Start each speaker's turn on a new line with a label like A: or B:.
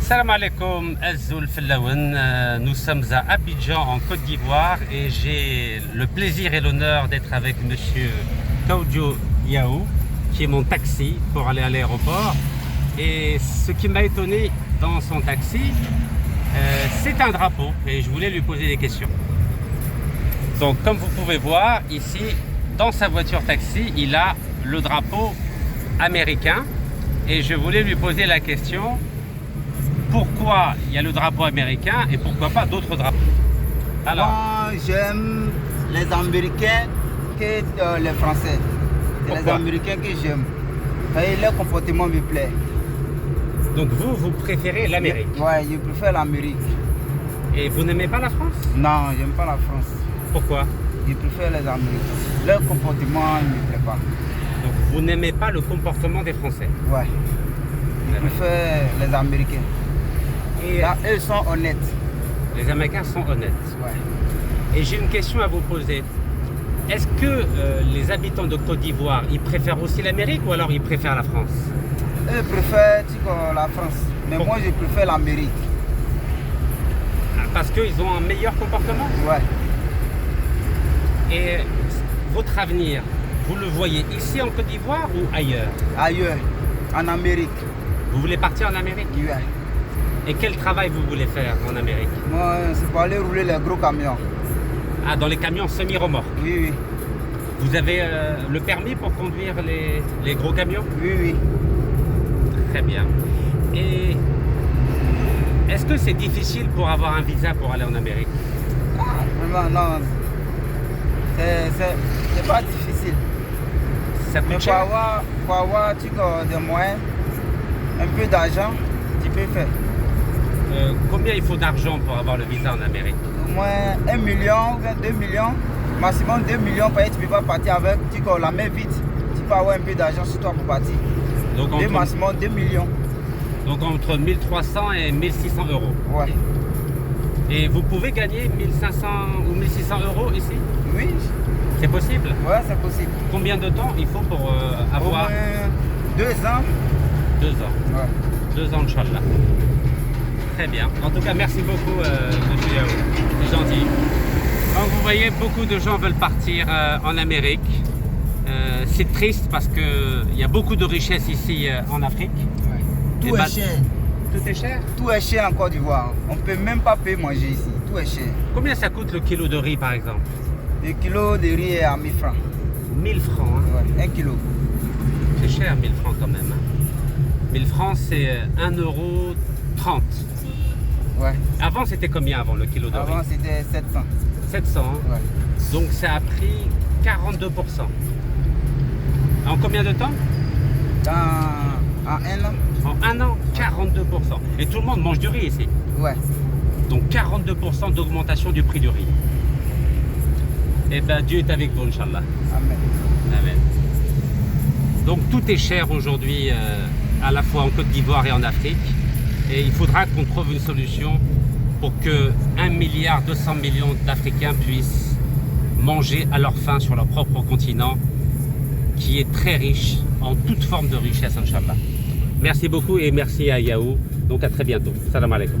A: Salam alaikum, Azzoul Fellaouen. Nous sommes à Abidjan en Côte d'Ivoire et j'ai le plaisir et l'honneur d'être avec monsieur Kaoudjo Yaou qui est mon taxi pour aller à l'aéroport. Et ce qui m'a étonné dans son taxi, c'est un drapeau et je voulais lui poser des questions. Donc comme vous pouvez voir ici, dans sa voiture taxi, il a le drapeau américain et je voulais lui poser la question: pourquoi il y a le drapeau américain et pourquoi pas d'autres drapeaux? Alors,
B: moi, j'aime les Américains que les Français. C'est les Américains que j'aime. Et leur comportement me plaît.
A: donc vous préférez l'Amérique?
B: Ouais, je préfère l'Amérique.
A: Et vous n'aimez pas la France?
B: Non, j'aime pas la France.
A: Pourquoi?
B: Je préfère les Américains. Leur comportement ne me plaît pas.
A: Donc vous n'aimez pas le comportement des Français?
B: Ouais. Je préfère les Américains.
A: Et
B: là, eux sont honnêtes.
A: Les Américains sont honnêtes.
B: Ouais.
A: Et j'ai une question à vous poser. Est-ce que les habitants de Côte d'Ivoire, ils préfèrent aussi l'Amérique ou alors ils préfèrent la France?
B: Eux préfèrent la France. Mais moi, je préfère l'Amérique.
A: Parce qu'ils ont un meilleur comportement?
B: Ouais.
A: Et votre avenir, vous le voyez ici en Côte d'Ivoire ou ailleurs?
B: Ailleurs, en Amérique.
A: Vous voulez partir en Amérique?
B: Ouais.
A: Et quel travail vous voulez faire en Amérique?
B: Moi, c'est pour aller rouler les gros camions.
A: Ah, dans les camions semi-remorques?
B: Oui, oui.
A: Vous avez le permis pour conduire les gros camions?
B: Oui, oui.
A: Très bien. Et est-ce que c'est difficile pour avoir un visa pour aller en Amérique?
B: Ah, vraiment, non. C'est pas difficile.
A: Ça coûte
B: Mais
A: cher?
B: pour avoir des moyens, un peu d'argent, tu peux faire.
A: Combien il faut d'argent pour avoir le visa en Amérique?
B: Au moins 1 million, 2 millions, maximum 2 millions, parce que tu ne peux pas partir avec, la main vite. Tu peux avoir un peu d'argent sur toi pour partir.
A: Donc
B: maximum 2 millions.
A: Donc entre 1300 et 1600 euros.
B: Ouais.
A: Et vous pouvez gagner 1500 ou 1600 euros ici?
B: Oui.
A: C'est possible?
B: Ouais, c'est possible.
A: Combien de temps il faut pour avoir?
B: Au moins 2 ans.
A: 2 ans.
B: Ouais.
A: 2 ans, Inch'Allah. Très bien. En tout cas, merci beaucoup, monsieur Yaou. C'est gentil. Donc, vous voyez, beaucoup de gens veulent partir en Amérique. C'est triste parce qu'il y a beaucoup de richesses ici en Afrique.
B: Ouais. Tout est cher.
A: Tout est cher?
B: Tout est cher en Côte d'Ivoire. On ne peut même pas payer manger ici. Tout est cher.
A: Combien ça coûte le kilo de riz, par exemple?
B: Le kilo de riz est à 1000 francs.
A: 1000 francs, hein?
B: Ouais, 1 kilo.
A: C'est cher, 1000 francs quand même. 1000 francs, c'est 1,30 €.
B: Ouais.
A: Avant, c'était combien avant le kilo de riz?
B: Avant, c'était 700.
A: 700, hein?
B: Ouais.
A: Donc ça a pris 42%. En combien de temps?
B: En 1 an.
A: En 1 an, 42%. Et tout le monde mange du riz ici.
B: Ouais.
A: Donc 42% d'augmentation du prix du riz. Et bien Dieu est avec vous, Inch'Allah.
B: Amen.
A: Amen. Donc tout est cher aujourd'hui, à la fois en Côte d'Ivoire et en Afrique. Et il faudra qu'on trouve une solution pour que 1,2 milliard d'Africains puissent manger à leur faim sur leur propre continent, qui est très riche en toute forme de richesse, Inch'Allah. Merci beaucoup et merci à Yaou. Donc à très bientôt. Salam alaikum.